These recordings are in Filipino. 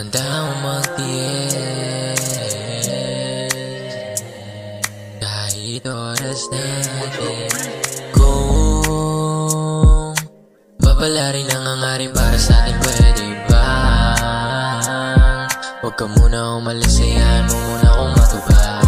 Handa akong magtiis kahit oras natin. Kung babalarin ang hangarin para sa atin, pwede ba? Huwag ka muna umalis, hayaan mo muna akong matubag.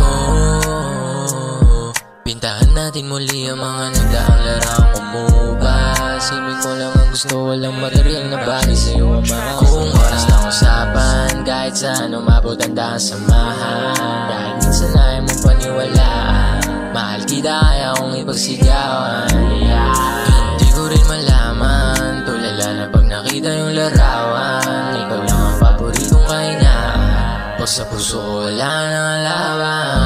Pintahan natin muli ang mga nagdaang larang umubas. Simik ko lang ang gusto, walang material na bagay sa'yo ang mga kung oras ng usapan, kahit saan umabot ang daan samahan. Dahil minsan ay mong paniwalaan, mahal kita kaya kong ipagsigawan. Hindi ko rin malaman, tulala na pag nakita yung larawan. Ikaw lang ang paboritong kainaan, pag sa puso ko wala nang laban.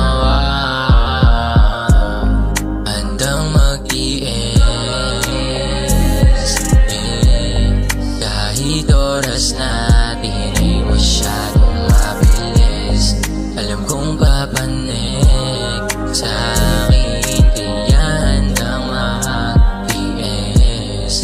Handang mag-iis kahit oras natin ay masyadong mabilis. Alam kong papanig sa akin, kaya handang mag-iis.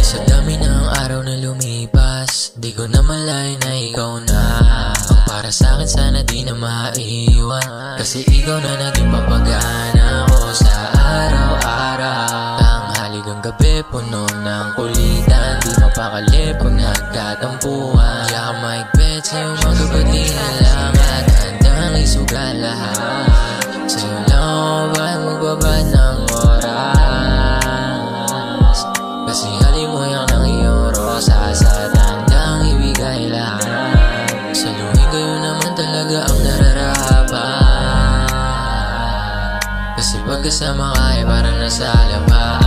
Sa dami ng araw na lumipas, di ko na malay na ikaw na ang para sa'kin, sana di na maiwan. Kasi ikaw na naging papagana ko sa araw-araw. Tanghali hanggang gabi, puno ng kulitan, di mapakali pag nagtatampuhan. Kaya ka maigpit sa'yo magkabati na lang at handang isuga lahat. Sa'yo lang ako ba'y magbabad ng oras? Kasi halimuyak ng iyong rosas at handang ibigay lahat. Saluhin kayo naman talaga ang nararapat, kasi pagkasama ka ay parang nasa labas.